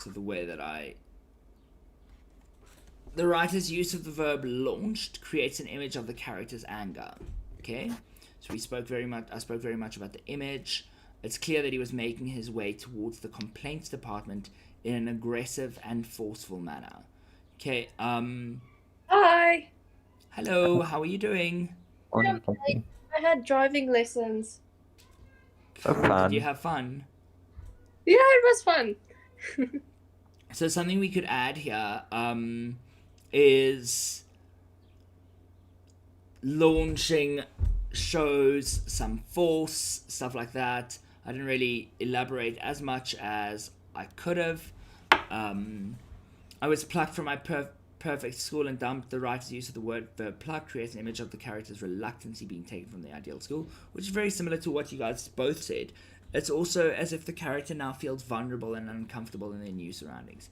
So the writer's use of the verb launched creates an image of the character's anger. Okay, so I spoke very much about the image. It's clear that he was making his way towards the complaints department in an aggressive and forceful manner. Okay, Hi. hello, how are you doing? Yeah, Morning, Katie. I had driving lessons. So Cool, did you fun. have fun? Yeah, it was fun. So something we could add here is launching shows some force, stuff like that. I didn't really elaborate as much as I could have. I was plucked from my perfect school and dumped. The writer's use of the word verb pluck creates an image of the character's reluctancy being taken from the ideal school, which is very similar to what you guys both said. It's also as if the character now feels vulnerable and uncomfortable in their new surroundings.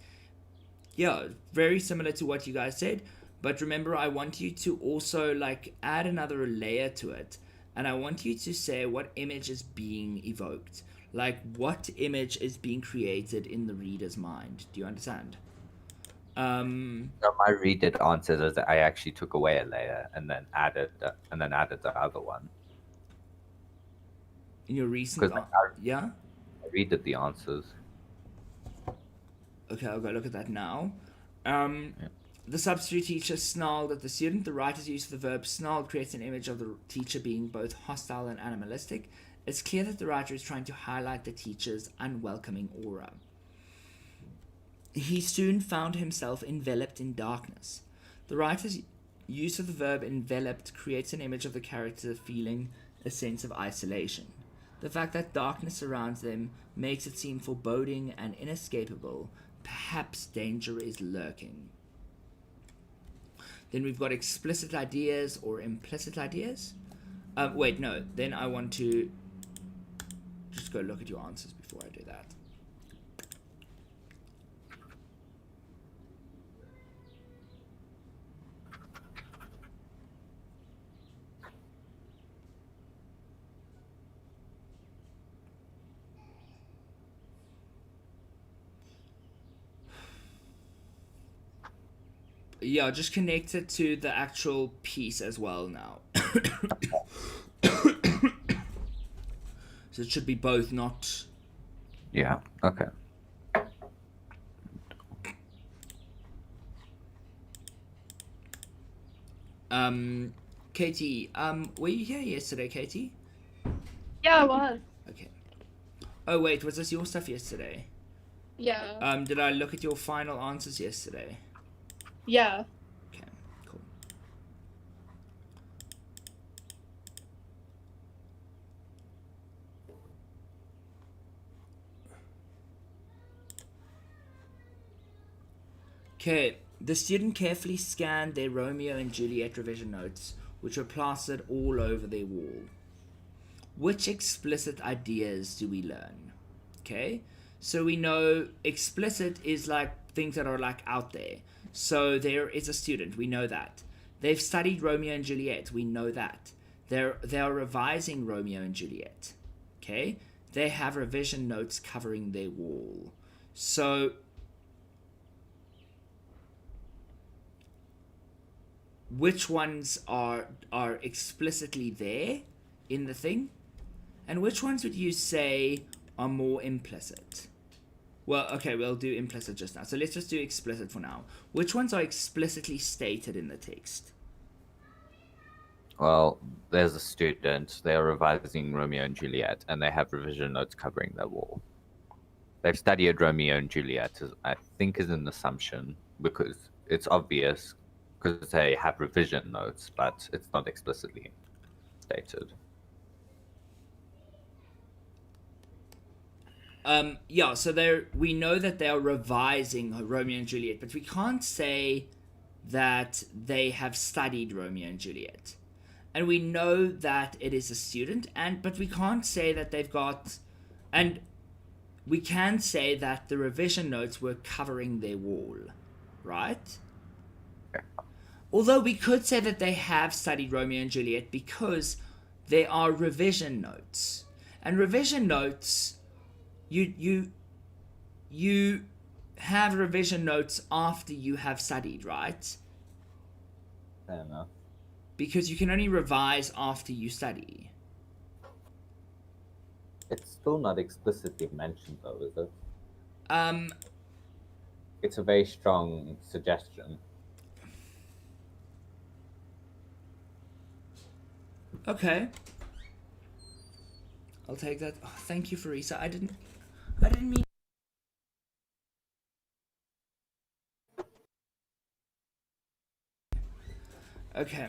Yeah, very similar to what you guys said. But remember, I want you to also like add another layer to it, and I want you to say what image is being evoked. Like what image is being created in the reader's mind. Do you understand? So my redid answers is that I actually took away a layer and then added the other one. In your recent, Because I yeah. redid the answers. Okay, I'll go look at that now. Yeah. The substitute teacher snarled at the student. The writer's use of the verb snarl creates an image of the teacher being both hostile and animalistic. It's clear that the writer is trying to highlight the teacher's unwelcoming aura. He soon found himself enveloped in darkness. The writer's use of the verb enveloped creates an image of the character feeling a sense of isolation. The fact that darkness surrounds them makes it seem foreboding and inescapable. Perhaps danger is lurking. Then we've got explicit ideas or implicit ideas. Wait, no. Then I want to just go look at your answers before I do that. Yeah, just connect it to the actual piece as well now. So it should be both, not. Yeah. Okay. Katie, were you here yesterday, Katie? Yeah, I was. Okay. Oh wait, was this your stuff yesterday? Yeah. Did I look at your final answers yesterday? Yeah. Okay, cool. Okay, the student carefully scanned their Romeo and Juliet revision notes, which were plastered all over their wall. Which explicit ideas do we learn? Okay, so we know explicit is like things that are like out there. So there is a student, we know that. They've studied Romeo and Juliet, we know that. They are revising Romeo and Juliet. Okay, they have revision notes covering their wall. So which ones are explicitly there in the thing, and which ones would you say are more implicit? Well, okay, we'll do implicit just now. So let's just do explicit for now. Which ones are explicitly stated in the text? Well, there's a student. They are revising Romeo and Juliet, and they have revision notes covering their wall. They've studied Romeo and Juliet, I think, is an assumption because it's obvious because they have revision notes, but it's not explicitly stated. Yeah, so we know that they are revising Romeo and Juliet, but we can't say that they have studied Romeo and Juliet. And we know that it is a student, but we can't say that they've got, and we can say that the revision notes were covering their wall, right? Although we could say that they have studied Romeo and Juliet because there are revision notes. And revision notes, you have revision notes after you have studied, right? Fair enough. Because you can only revise after you study. It's still not explicitly mentioned, though, is it? Um, It's a very strong suggestion. okay. I'll take that. Oh, thank you, Farisa. I didn't mean. Okay.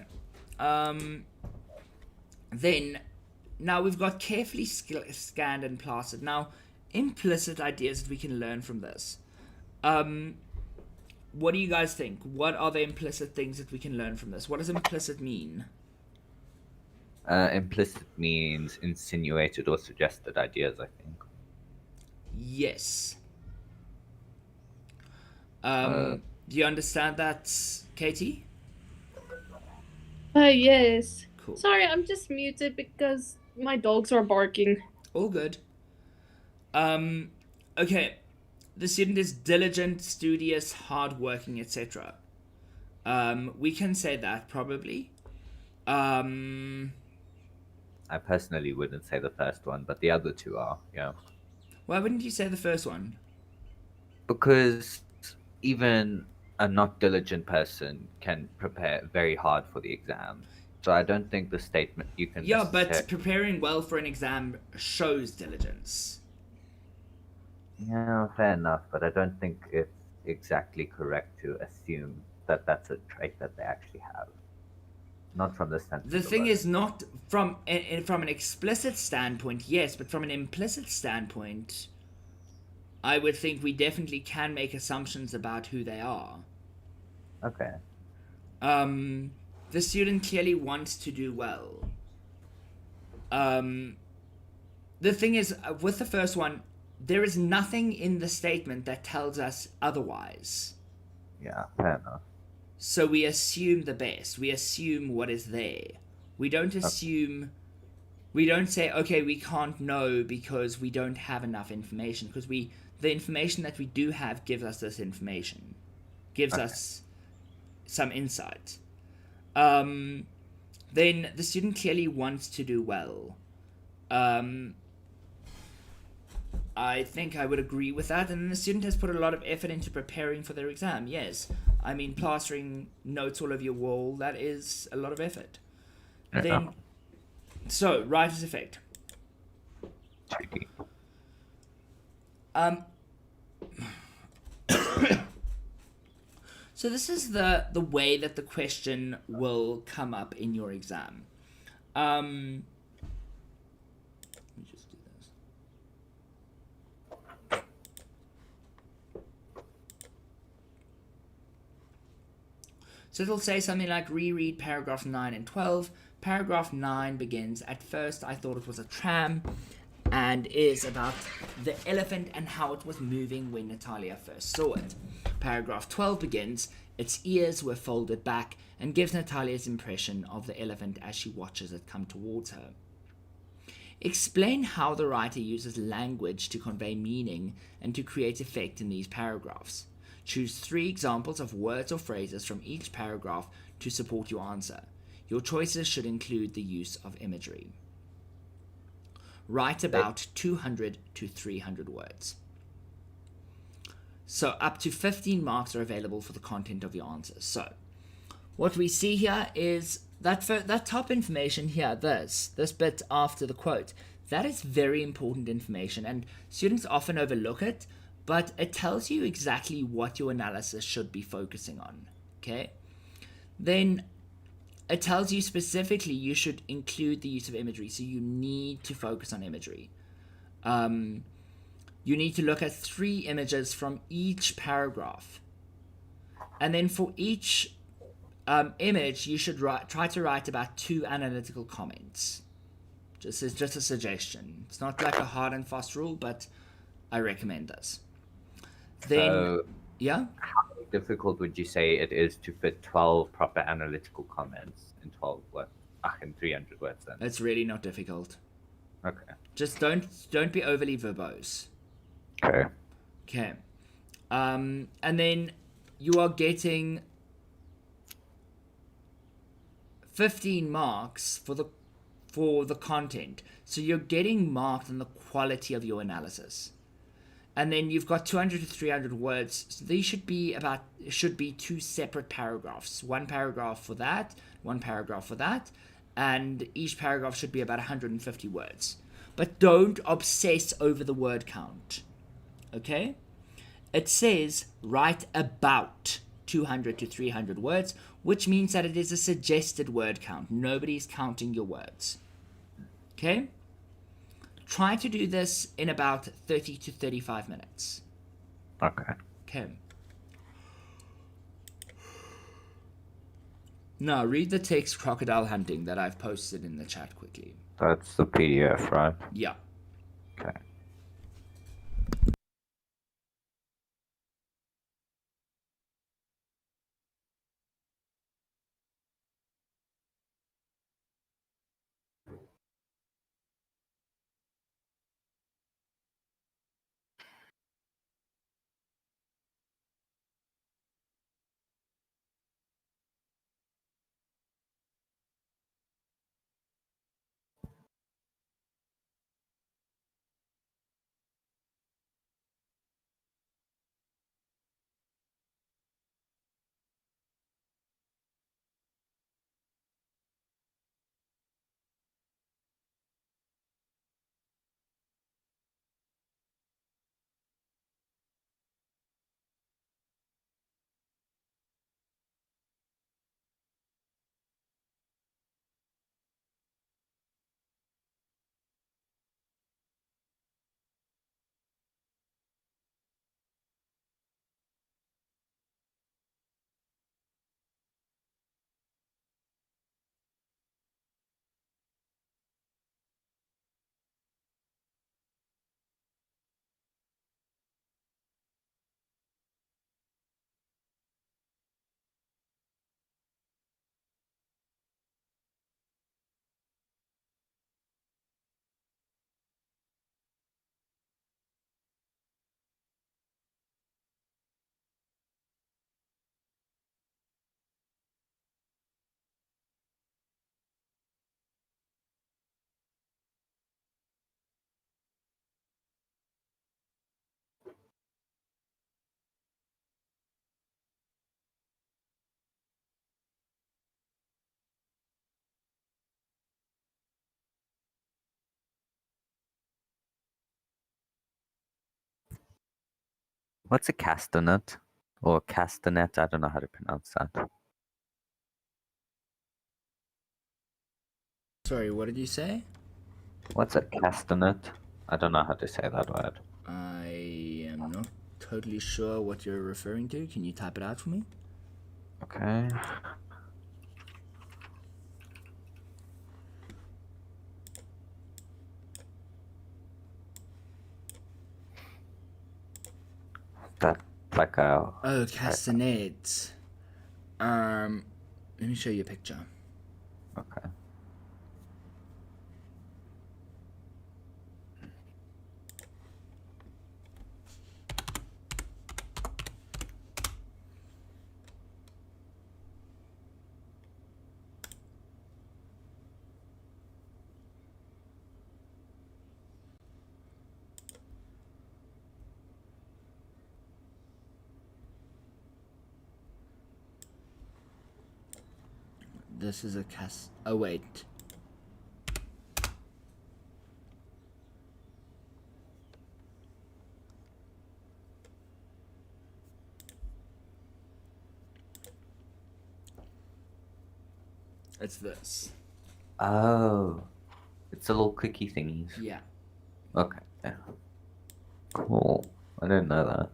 Then, now we've got carefully scanned and plastered. Now, implicit ideas that we can learn from this. What do you guys think? What are the implicit things that we can learn from this? What does implicit mean? Implicit means insinuated or suggested ideas, I think. Yes. Do you understand that, Katie? Yes. Cool. Sorry, I'm just muted because my dogs are barking. All good. Okay. The student is diligent, studious, hardworking, etc. We can say that probably. I personally wouldn't say the first one, but the other two are, yeah. Why wouldn't you say the first one? Because even a not diligent person can prepare very hard for the exam. So I don't think the statement you can. Yeah, but preparing well for an exam shows diligence. Yeah, fair enough, but I don't think it's exactly correct to assume that that's a trait that they actually have. Not from the sense. The thing is, not from an explicit standpoint, yes, but from an implicit standpoint, I would think we definitely can make assumptions about who they are. Okay. The student clearly wants to do well. The thing is, with the first one, there is nothing in the statement that tells us otherwise. Yeah, fair enough. So we assume the best. We assume what is there. We don't assume... We don't say, okay, we can't know because we don't have enough information. Because the information that we do have gives us this information. Gives us some insight. Then the student clearly wants to do well. I think I would agree with that. And the student has put a lot of effort into preparing for their exam. Yes. I mean, plastering notes all over your wall, that is a lot of effort. Then, so, writer's effect. So this is the way that the question will come up in your exam. Let me just do this. So it'll say something like, reread paragraph 9 and 12. Paragraph 9 begins, at first I thought it was a tram, and is about the elephant and how it was moving when Natalia first saw it. Paragraph 12 begins, its ears were folded back, and gives Natalia's impression of the elephant as she watches it come towards her. Explain how the writer uses language to convey meaning and to create effect in these paragraphs. Choose 3 examples of words or phrases from each paragraph to support your answer. Your choices should include the use of imagery. Write about 200 to 300 words. So up to 15 marks are available for the content of your answers. So what we see here is that top information here, this bit after the quote, that is very important information, and students often overlook it, but it tells you exactly what your analysis should be focusing on. Okay? Then it tells you specifically you should include the use of imagery, so you need to focus on imagery. You need to look at 3 images from each paragraph. And then for each image, you should try to write about 2 analytical comments. Just a suggestion. It's not like a hard and fast rule, but I recommend this. Then, yeah? How difficult would you say it is to fit 12 proper analytical comments in 12 words? In 300 words then? It's really not difficult. Okay. Just don't be overly verbose. Okay. Okay. And then you are getting 15 marks for the content. So you're getting marked on the quality of your analysis. And then you've got 200 to 300 words. So these should be two separate paragraphs. One paragraph for that, one paragraph for that, and each paragraph should be about 150 words. But don't obsess over the word count. Okay? It says write about 200 to 300 words, which means that it is a suggested word count. Nobody's counting your words. Okay? Try to do this in about 30 to 35 minutes. Okay. Okay. Now, read the text crocodile hunting that I've posted in the chat quickly. That's the PDF, right? Yeah. Okay. What's a castanet? Or castanet? I don't know how to pronounce that. Sorry, what did you say? What's a castanet? I don't know how to say that word. I am not totally sure what you're referring to. Can you type it out for me? Okay. That's like a... Oh, castanet. Let me show you a picture. Okay. This is a cast. Oh, wait. It's this. Oh. It's the little clicky thingies. Yeah. Okay. Yeah. Cool. I didn't know that.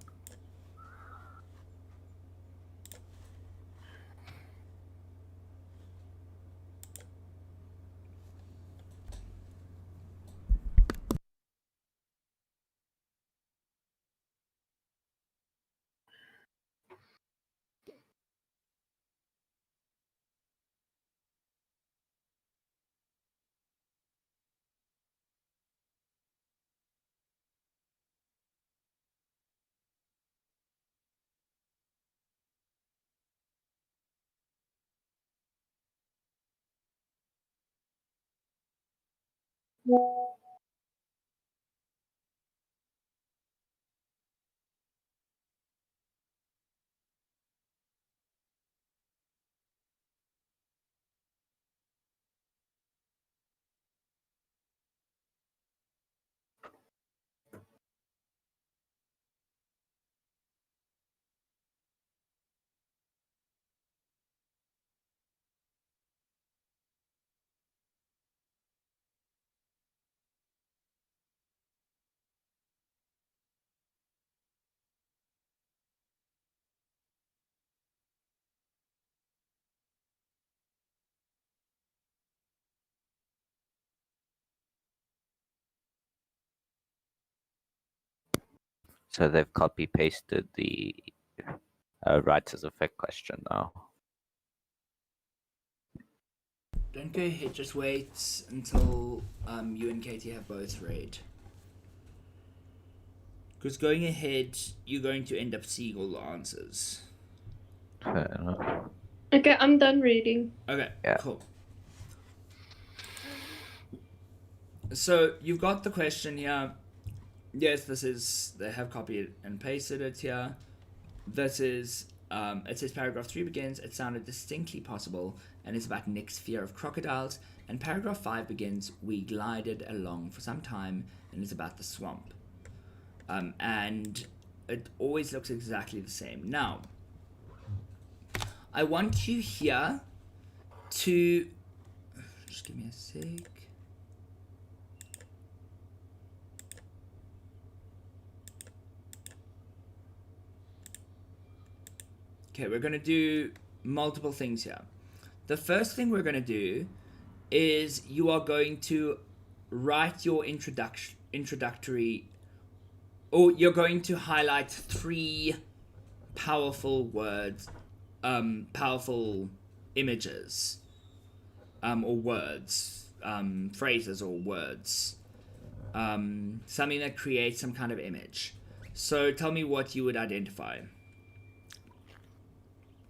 So they've copy pasted the writer's effect question now. Don't go ahead, just wait until you and Katie have both read. Because going ahead, you're going to end up seeing all the answers. Fair enough. Okay, I'm done reading. Okay, Yeah. cool. So you've got the question here. Yes, they have copied and pasted it here. This is, it says paragraph 3 begins, it sounded distinctly possible, and it's about Nick's fear of crocodiles. And paragraph 5 begins, we glided along for some time, and it's about the swamp. And it always looks exactly the same. Now, I want you here to, just give me a sec. Okay, we're going to do multiple things here. The first thing we're going to do is you are going to write your introductory, or you're going to highlight 3 powerful words, powerful images, or words, phrases or words, something that creates some kind of image. So tell me what you would identify.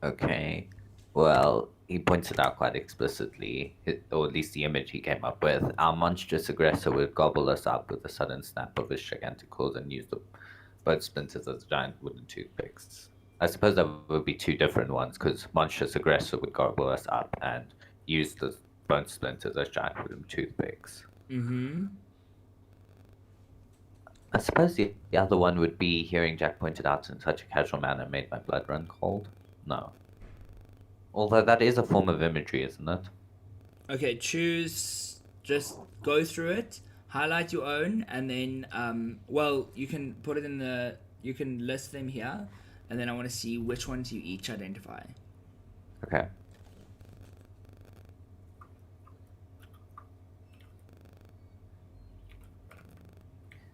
Okay. Well, he points it out quite explicitly, or at least the image he came up with. Our monstrous aggressor would gobble us up with a sudden snap of his gigantic claws and use the both splinters as giant wooden toothpicks. I suppose that would be 2 different ones, because monstrous aggressor would gobble us up and use the bone splinters as giant wooden toothpicks. Mm-hmm. I suppose the other one would be hearing Jack pointed out in such a casual manner made my blood run cold. No. Although that is a form of imagery, isn't it? Okay, choose, just go through it, highlight your own, and then, well, you can put it in the, you can list them here, and then I want to see which ones you each identify. Okay.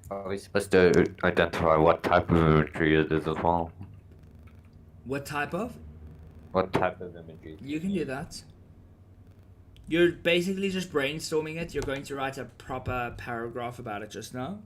Are we supposed to identify what type of imagery it is as well? What type of? What type of imagery? You can do that. You're basically just brainstorming it. You're going to write a proper paragraph about it just now.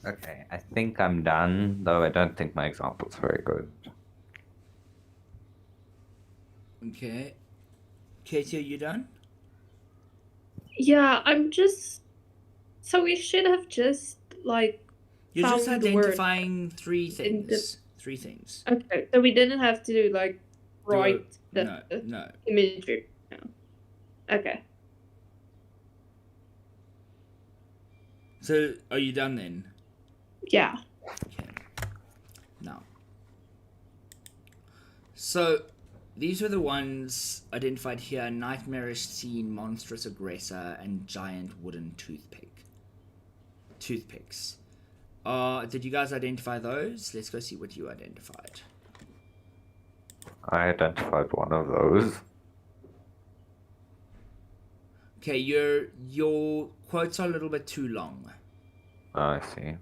Okay, I think I'm done, though I don't think my example's very good. Okay. Katie, are you done? Yeah, I'm just. So we should have just like You're just found the word identifying three in the. things. Three things. Okay, so we didn't have to like write the No. imagery. No. Okay. So, are you done then? Yeah. Okay. Now. So, these were the ones identified here: nightmarish scene, monstrous aggressor, and giant wooden toothpicks. Did you guys identify those? Let's go see what you identified. I identified one of those. Okay, your quotes are a little bit too long. Oh, I see.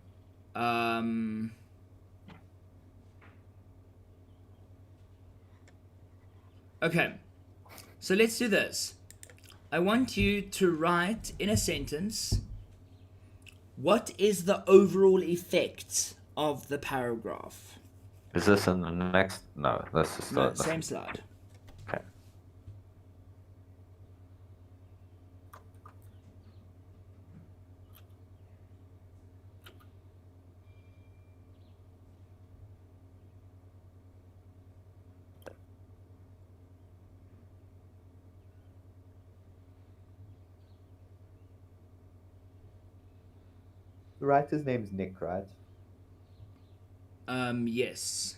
Okay, so let's do this. I want you to write in a sentence, what is the overall effect of the paragraph? Is this in the next? No, this is No, the same slide. Okay. The writer's name's Nick, right? Yes.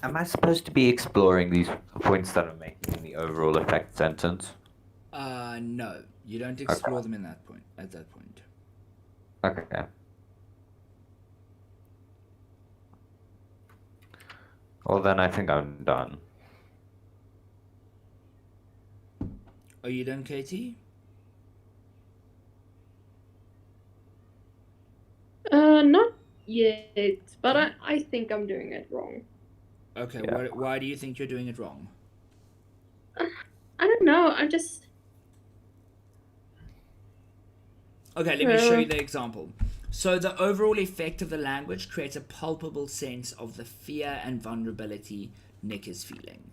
Am I supposed to be exploring these points that I'm making in the overall effect sentence? No, you don't explore them in that point. At that point. Okay. Well, then I think I'm done. Are you done, Katie? Not yet, but I think I'm doing it wrong. Okay. Yeah. Why do you think you're doing it wrong? I don't know. I'm just. Okay, let me show you the example. So the overall effect of the language creates a palpable sense of the fear and vulnerability Nick is feeling.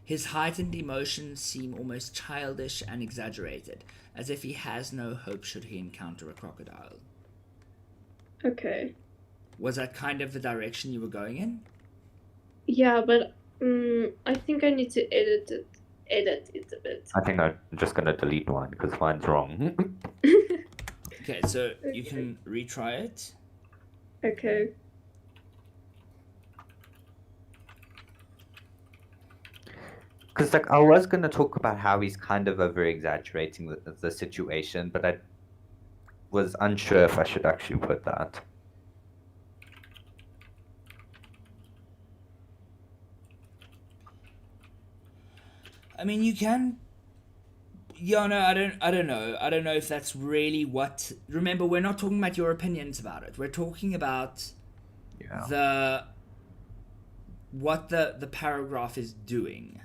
His heightened emotions seem almost childish and exaggerated, as if he has no hope should he encounter a crocodile. Okay. Was that kind of the direction you were going in? Yeah, but I think I need to edit it a bit. I think I'm just gonna delete one because mine's wrong. Okay, so you can retry it. Okay. Because like I was gonna talk about how he's kind of over exaggerating the situation, but I was unsure if I should actually put that. I mean, you can. Yeah, no, I don't know. I don't know if that's really what. Remember, we're not talking about your opinions about it. We're talking about Yeah. what the paragraph is doing.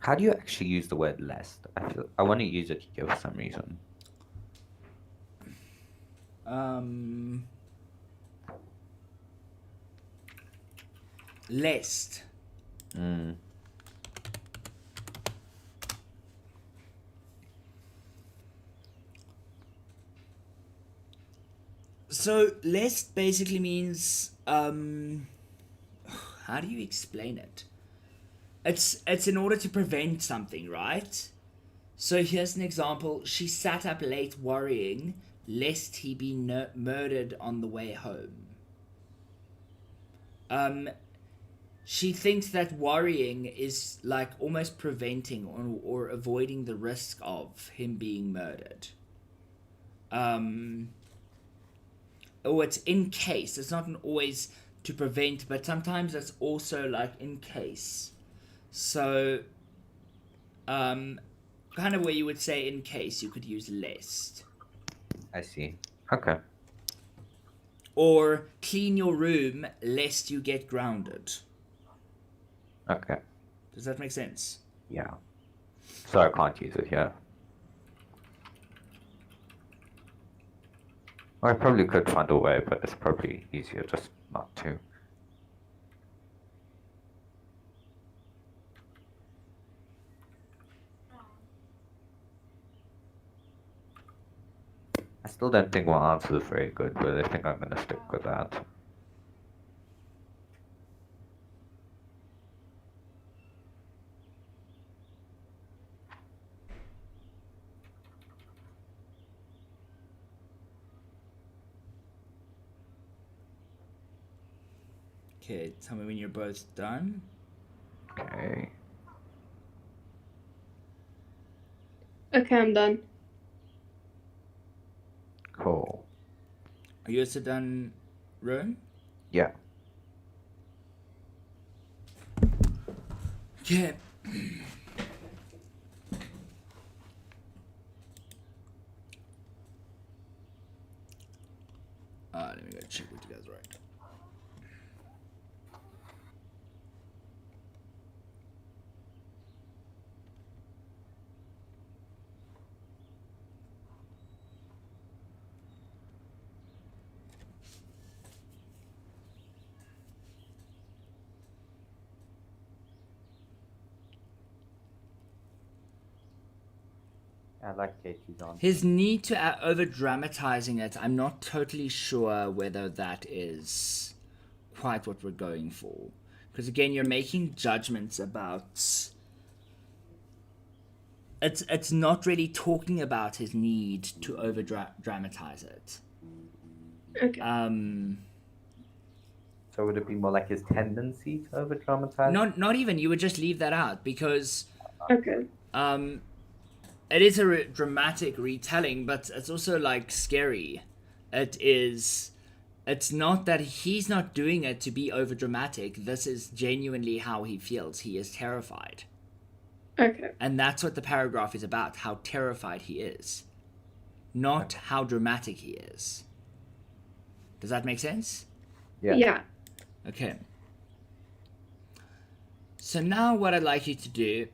How do you actually use the word lest? I want to use it here for some reason. Lest. So lest basically means how do you explain it? It's in order to prevent something, right? So here's an example. She sat up late worrying lest he be murdered on the way home. She thinks that worrying is like almost preventing or avoiding the risk of him being murdered. Oh, it's in case. It's not always to prevent, but sometimes it's also like in case. So, kind of where you would say in case, you could use lest. I see. Okay. Or clean your room lest you get grounded. Okay. Does that make sense? Yeah. So I can't use it here. Or I probably could find a way, but it's probably easier just not to. I still don't think my answer is very good, but I think I'm going to stick with that. Okay, tell me when you're both done. Okay. Okay, I'm done. Cool. Are you also done, Rowan? Yeah. Okay. Let me go check what you guys write. I like Katie's answer. His need to over dramatizing it, I'm not totally sure whether that is quite what we're going for. Because again, you're making judgments about. It's not really talking about his need to over dramatize it. Okay. So would it be more like his tendency to over dramatize? Not even. You would just leave that out because Okay. it is a dramatic retelling, but it's also like scary. It's not that he's not doing it to be over dramatic. This is genuinely how he feels. He is terrified. Okay. And that's what the paragraph is about, how terrified he is. Not how dramatic he is. Does that make sense? Yeah. Okay. So now what I'd like you to do.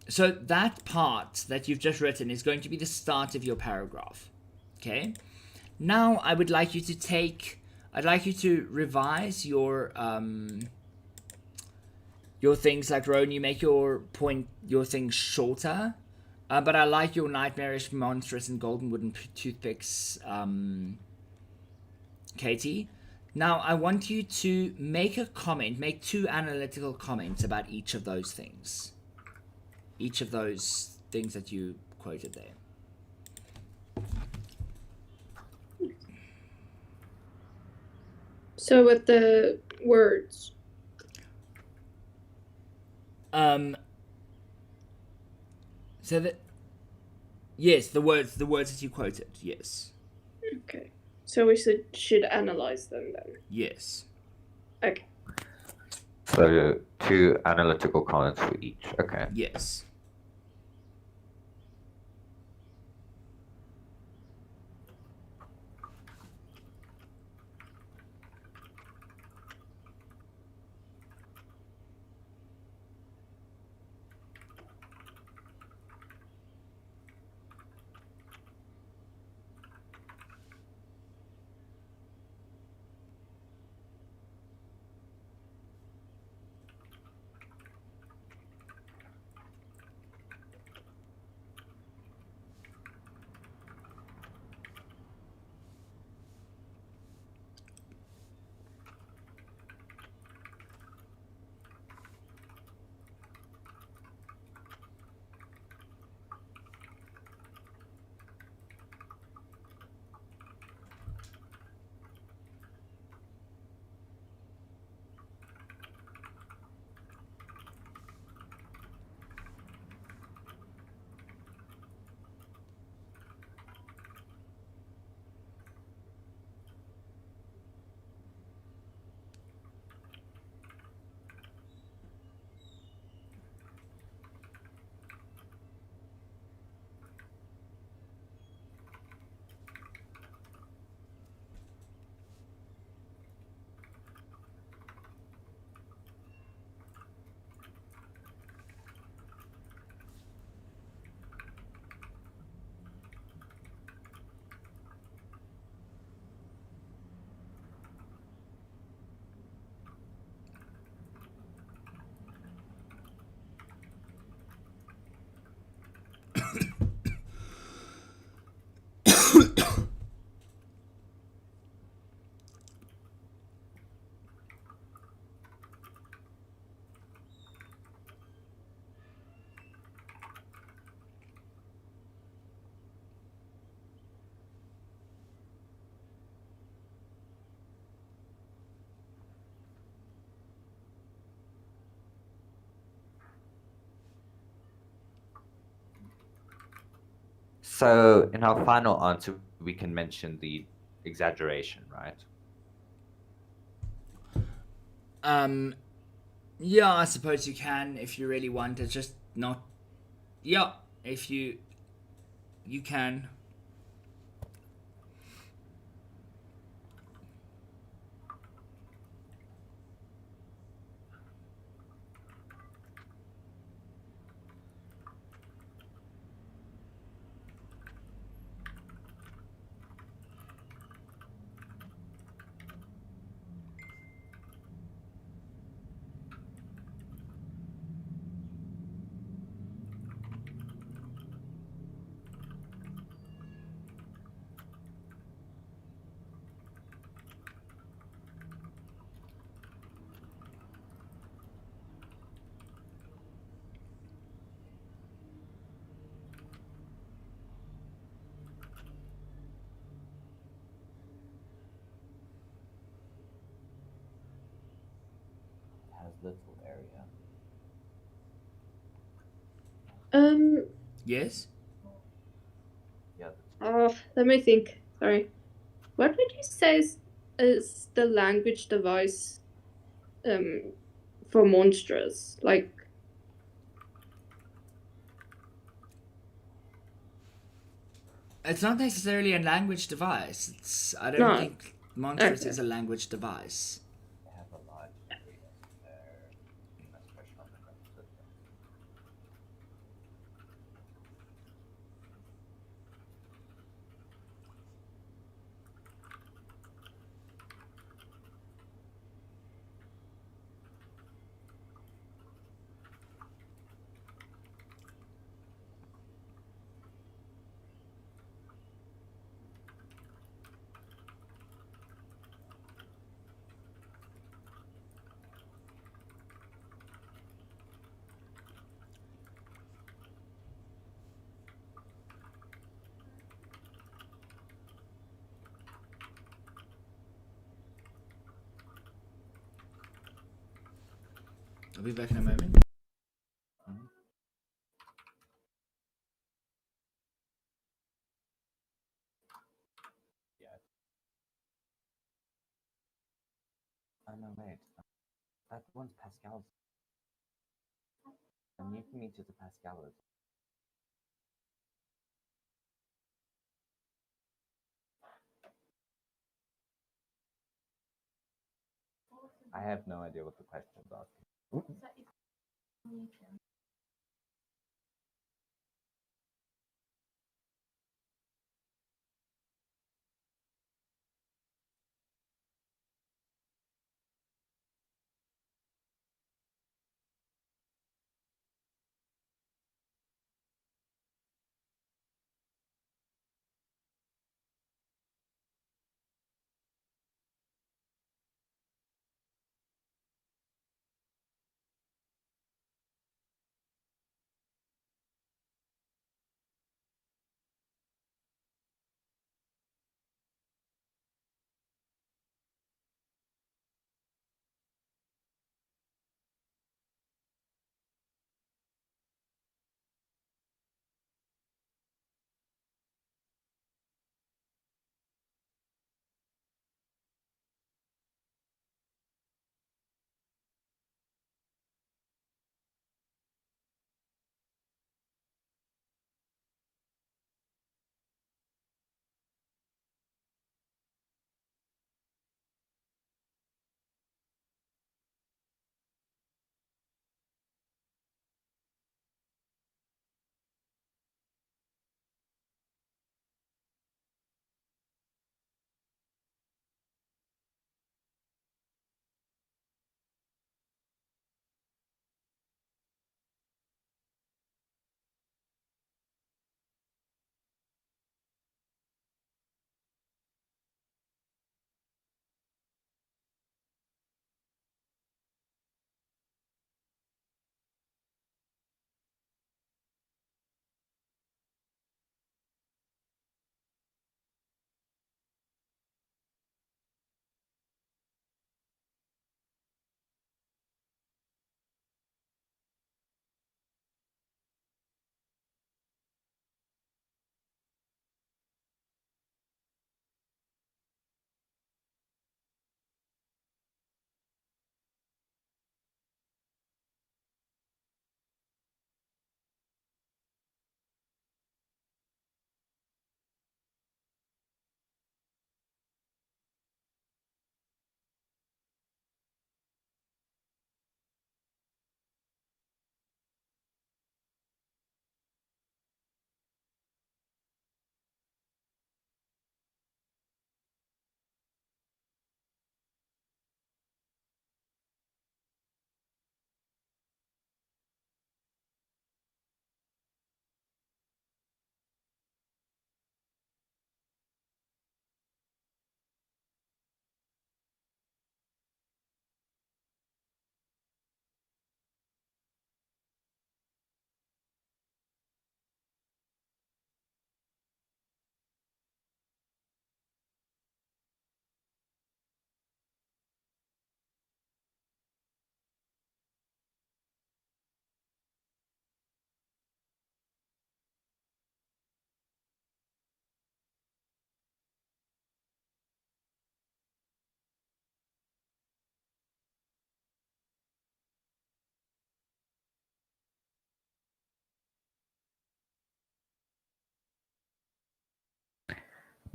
So that part that you've just written is going to be the start of your paragraph. Okay? Now I would like you to I'd like you to revise your things like Rowan, you make your things shorter. But I like your nightmarish, monstrous, and golden wooden toothpicks, Katie. Now I want you to make two analytical comments about each of those things. Each of those things that you quoted there. So with the words. So that, yes, the words that you quoted, yes. Okay. So we should analyze them then. Yes. Okay. So 2 analytical comments for each. Okay. Yes. So in our final answer, we can mention the exaggeration, right? Yeah, I suppose you can if you really want. It's just not. Yeah, if you can. It has little area. Yes. Yeah. Let me think. Sorry. What would you say is the language device for monsters? Like, It's not necessarily a language device. I don't no. think monstrous Okay. is a language device. They have a large area there. Less pressure on the nervous system. I'll be back in a moment. Yeah. Oh no, wait. That one's Pascal's. A Newton meters a Pascal is. I have no idea what the question's asking.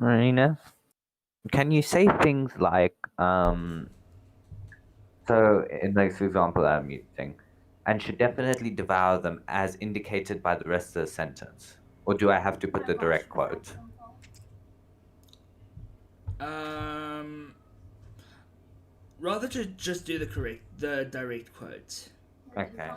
Marina, can you say things like, so in this example I'm using, and should definitely devour them as indicated by the rest of the sentence? Or do I have to put the direct quote? Rather to just do the direct quote. Okay.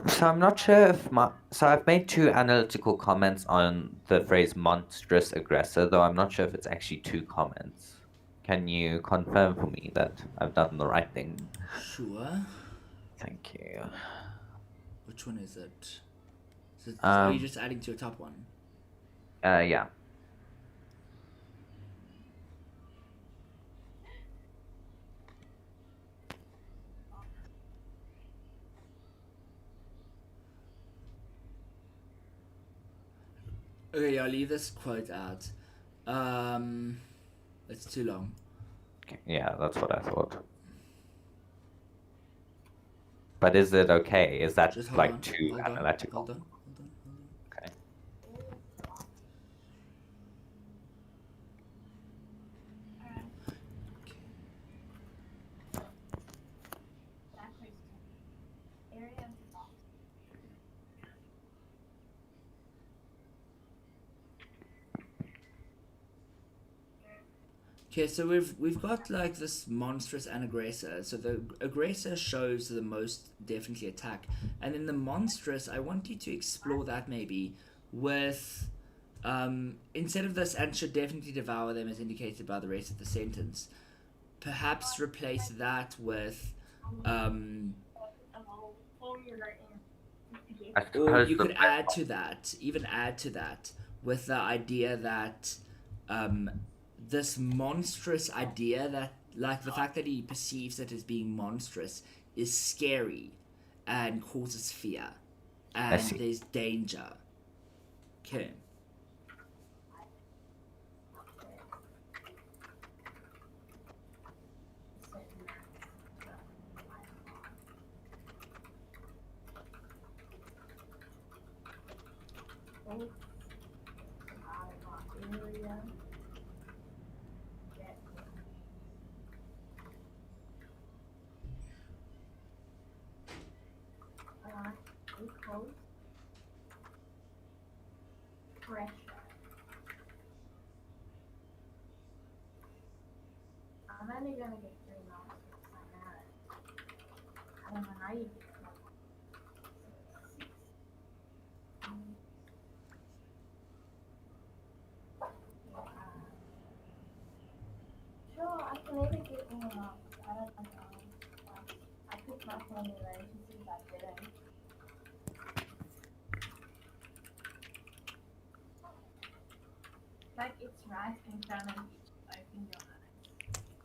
So I'm not sure if so I've made 2 analytical comments on the phrase monstrous aggressor, though I'm not sure if it's actually 2 comments. Can you confirm for me that I've done the right thing? Sure. Thank you. Which one is it? Are you Um, just adding to your top one? Yeah. Okay, I'll leave this quote out. It's too long. Okay, yeah, that's what I thought. But is it okay? Is that Just hold like on. too Hold on. analytical? Hold on. Okay. Okay, so we've got like this monstrous and aggressor. So the aggressor shows the most definitely attack, and then the monstrous, I want you to explore that maybe with instead of this and should definitely devour them as indicated by the rest of the sentence, perhaps replace that with I or suppose you the could add to that, even add to that with the idea that um, this monstrous idea that, like, the fact that he perceives it as being monstrous is scary and causes fear I and see. there's danger. Okay.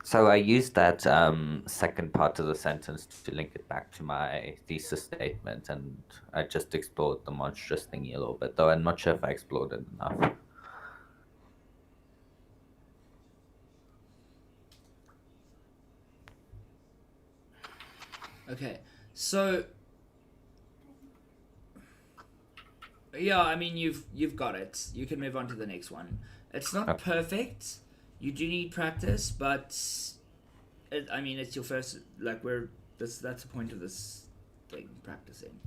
So I used that second part of the sentence to link it back to my thesis statement, and I just explored the monstrous thingy a little bit, though I'm not sure if I explored it enough. Okay. So Yeah, I mean you've got it. You can move on to the next one. It's not Okay. perfect. You do need practice, but I mean it's your first. Like that's the point of this thing, practicing.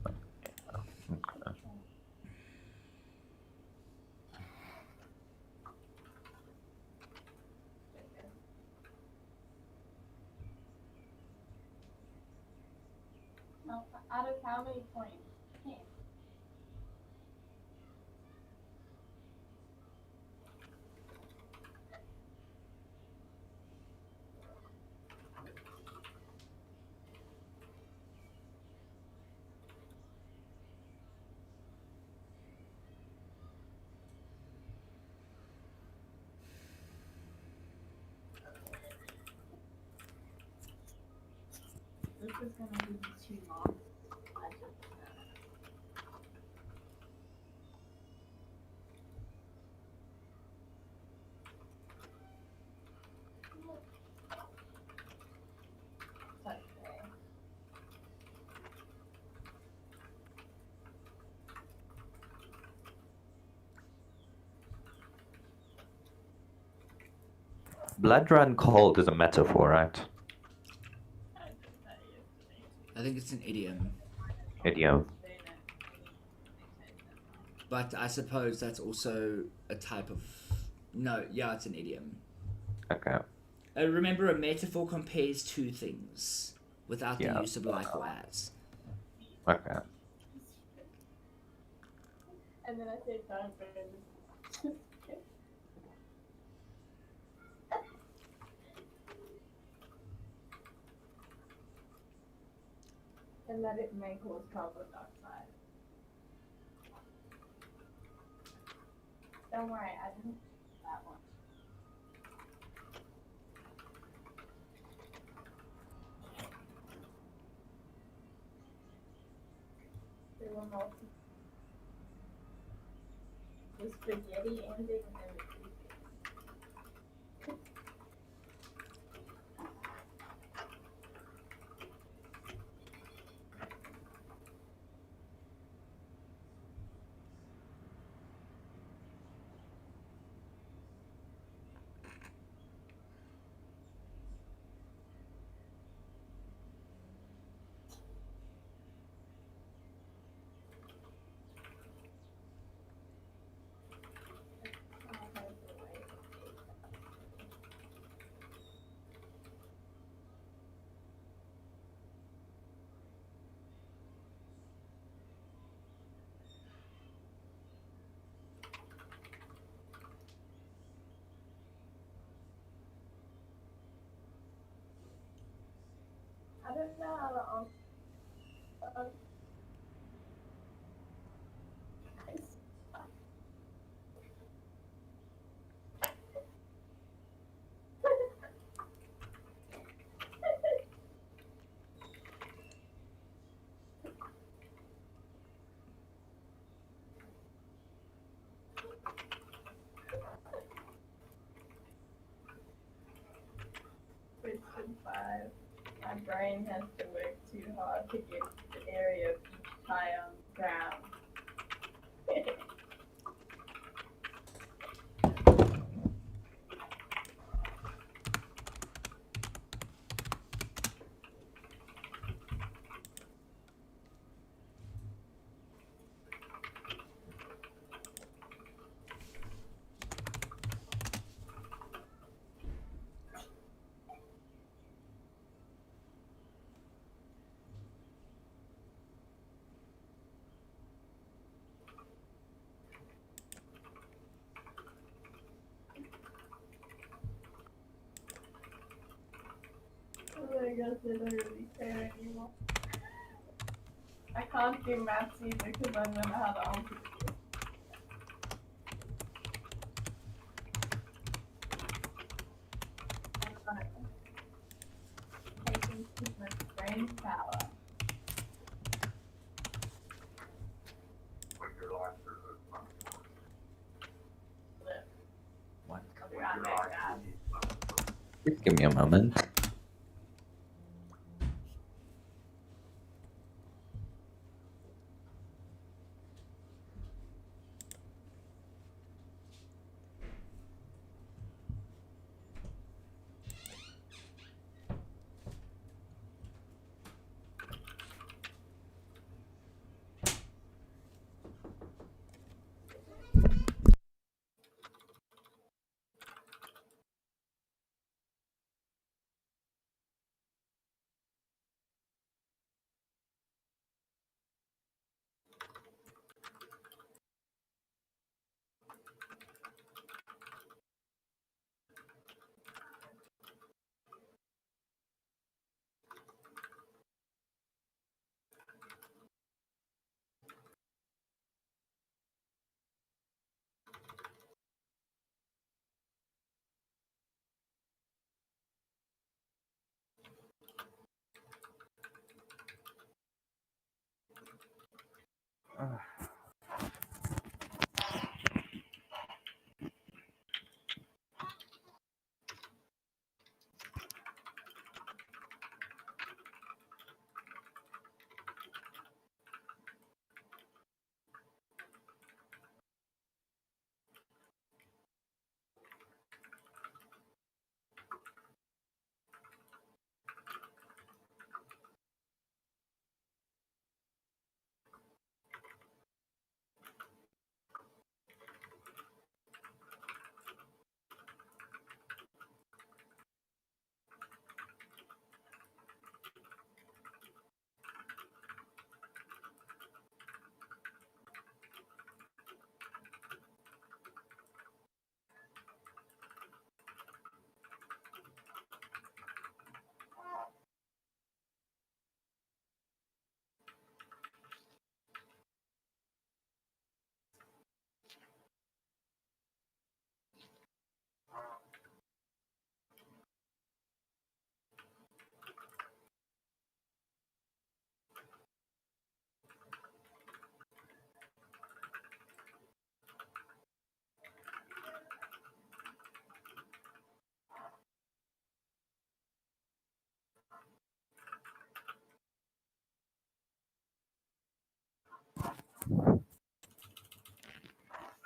Out of how many points? This is gonna be too long. I just okay. Blood run cold is a metaphor, right? I did that yesterday. I think it's an idiom, Idiom. but I suppose that's also a type of. No, yeah, it's an idiom. Okay. Remember, a metaphor compares two things without the Yeah. use of like or as. Okay. And then I said don't burn. And that it may cause carbon dioxide. Don't worry, I didn't that one. There were multiple. The spaghetti ending and then the cheese. I don't know how to answer. Question 5. My brain has to work too hard to get the area of each tire on the ground. Oh, I guess I don't really care anymore. I can't do maths either because I don't know how to answer this. Taking too much brain power. What? I'll be right back, guys. Just give me a moment.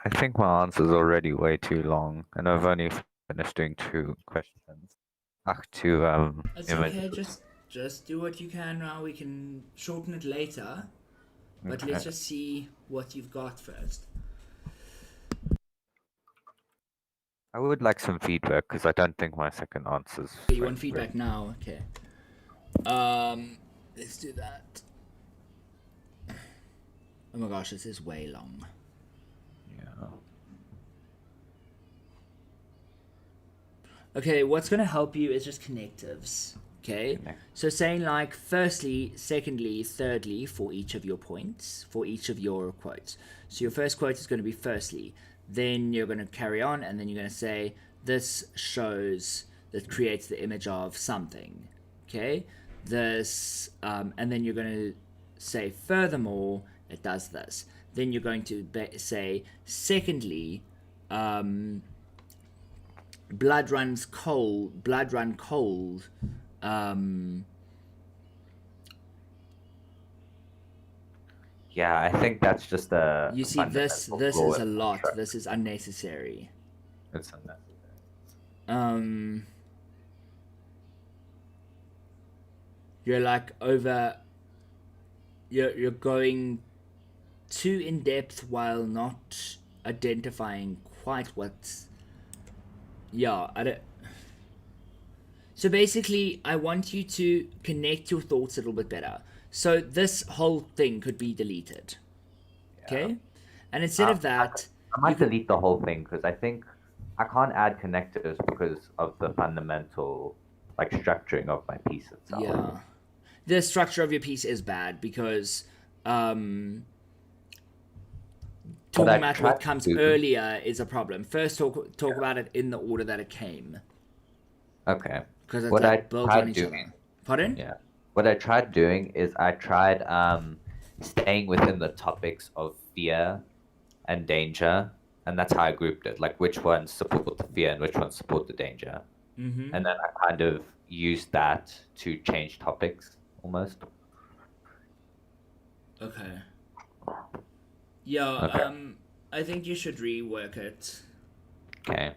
I think my answer's already way too long, and I've only finished doing 2 questions. Back to It's image. okay. Just do what you can now. We can shorten it later, but let's Okay. just see what you've got first. I would like some feedback because I don't think my second answer's. You want feedback now? Okay. Let's do that. Oh my gosh, this is way long. Yeah. Okay, what's going to help you is just connectives. Okay? So saying like firstly, secondly, thirdly for each of your points, for each of your quotes. So your first quote is going to be firstly. Then you're going to carry on and then you're going to say this shows, that creates the image of something. Okay? This, and then you're going to say furthermore, it does this. Then you're going to say secondly, blood run cold. Yeah, I think that's just a. You see, this fundamental is flaw a in lot. contract. This is unnecessary. It's unnecessary. You're like over. You're going too in depth while not identifying quite what's. Yeah, I don't. So basically, I want you to connect your thoughts a little bit better. So this whole thing could be deleted. Okay? And instead of that, I might delete the whole thing because I think I can't add connectors because of the fundamental like structuring of my piece itself. yeah, the structure of your piece is bad because talking about what comes earlier is a problem. First, talk about it in the order that it came. Okay. Because it's What I like builds on each other. Pardon? Yeah. What I tried doing is I tried staying within the topics of fear and danger, and that's how I grouped it. Like which ones support the fear and which ones support the danger. Mm-hmm. And then I kind of used that to change topics almost. Okay. Yeah, Okay. I think you should rework it. Okay.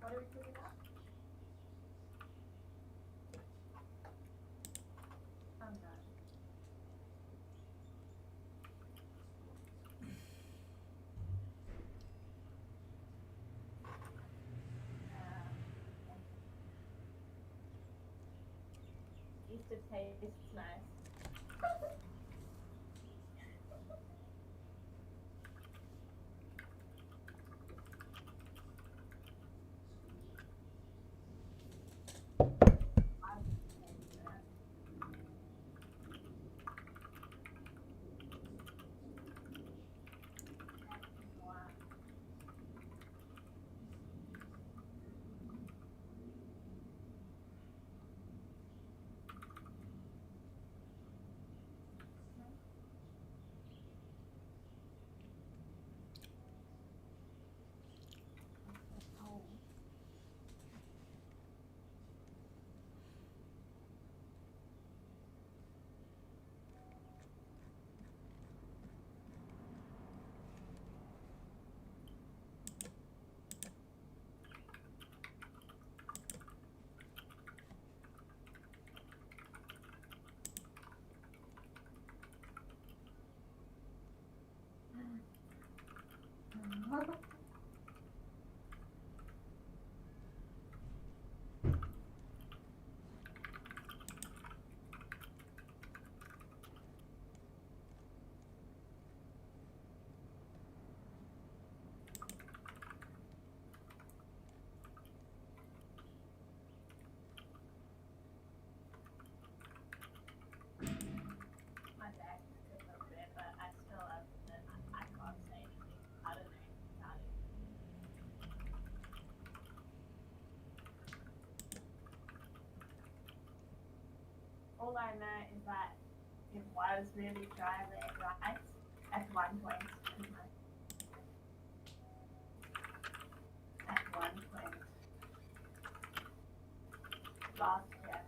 What are we talking about? Oh no. Used to taste nice. My dad took a bit, but I still have I can't say anything. I don't know how to. All I know is that it was really dry red rice at one point in my at one point last year.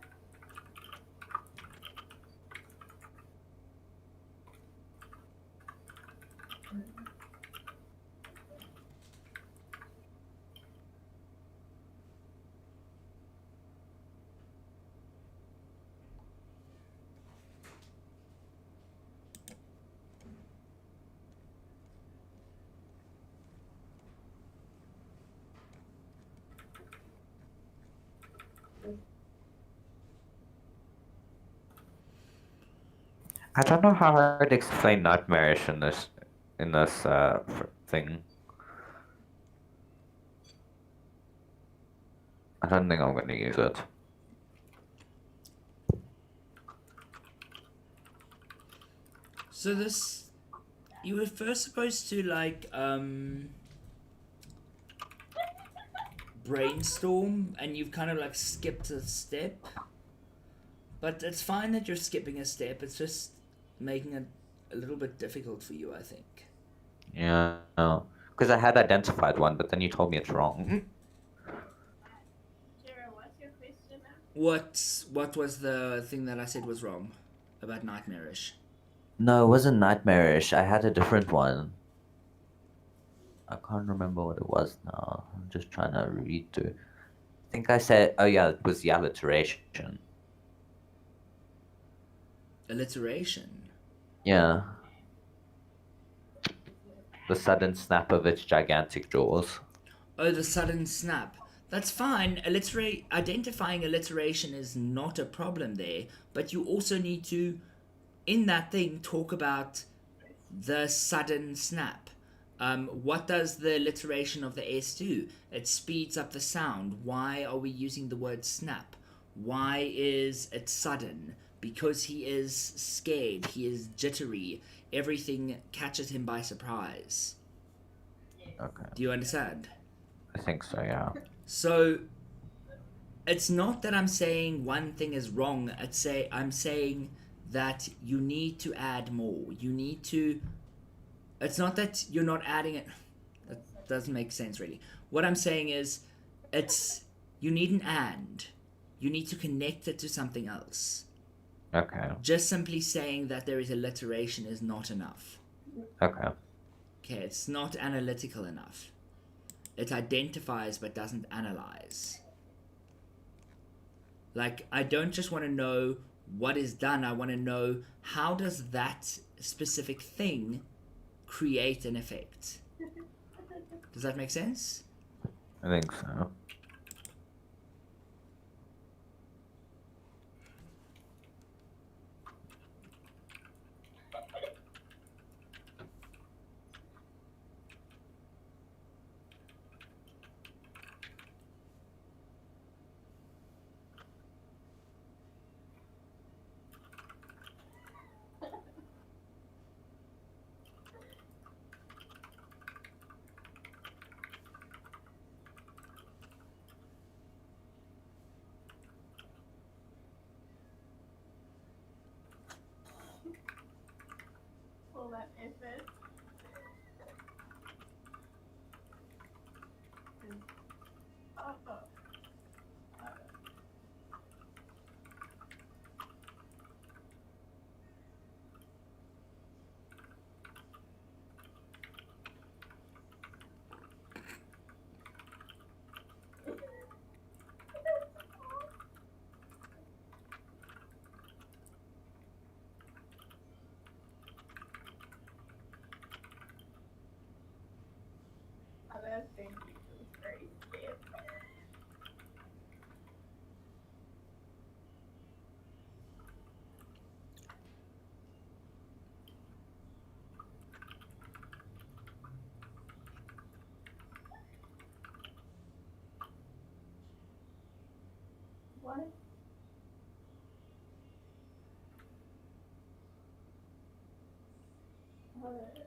I don't know how I'd explain nightmarish in this thing. I don't think I'm going to use it. So this, you were first supposed to like brainstorm, and you've kind of like skipped a step. But it's fine that you're skipping a step. It's just making it a little bit difficult for you, I think. Yeah, because I had identified one, but then you told me it's wrong. Jira, what's your question now? What was the thing that I said was wrong about nightmarish? No, it wasn't nightmarish. I had a different one. I can't remember what it was now. I'm just trying to read through. I think I said, oh yeah, it was the alliteration. Alliteration. Yeah. The sudden snap of its gigantic jaws. Oh, the sudden snap. That's fine. Identifying alliteration is not a problem there, but you also need to, in that thing, talk about the sudden snap. What does the alliteration of the S do? It speeds up the sound. Why are we using the word snap? Why is it sudden? Because he is scared. He is jittery. Everything catches him by surprise. Okay. Do you understand? I think so, yeah. So it's not that I'm saying one thing is wrong. I'm saying that you need to add more. You need to. It's not that you're not adding it. That doesn't make sense really. What I'm saying is, you need an and. You need to connect it to something else. Okay. Just simply saying that there is alliteration is not enough. Okay. Okay, it's not analytical enough. it identifies but doesn't analyze. Like, I don't just want to know what is done, I want to know how does that specific thing create an effect. Does that make sense? I think so. All that effort. Oh. That thing was very scared. What? Okay.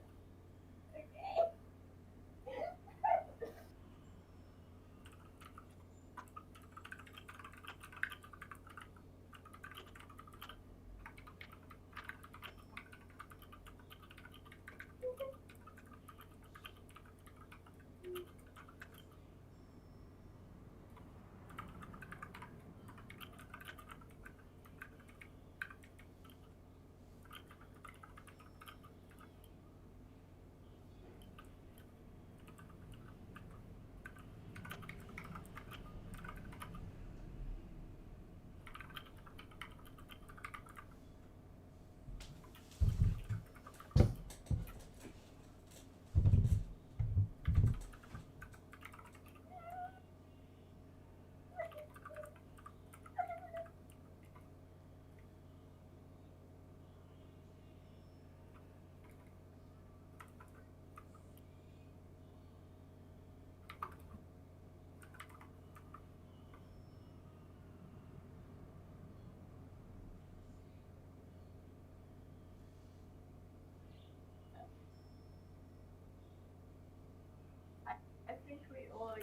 I think we all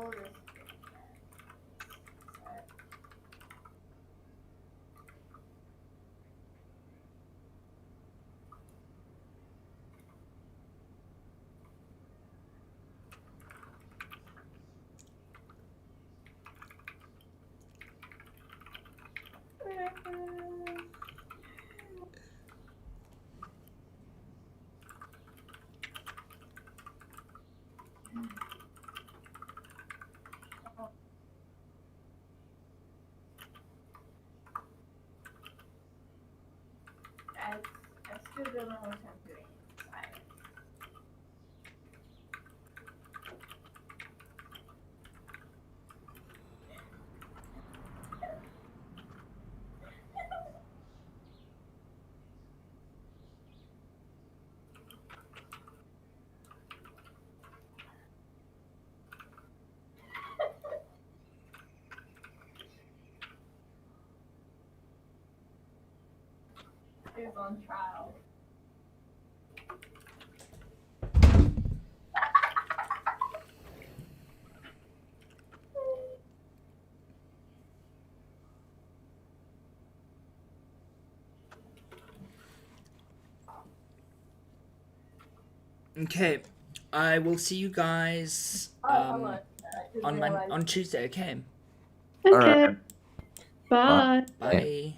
respect that. I still don't know what I'm doing in science. Is on trial. Okay, I will see you guys on Tuesday. Okay, Okay. Alright. Bye. bye.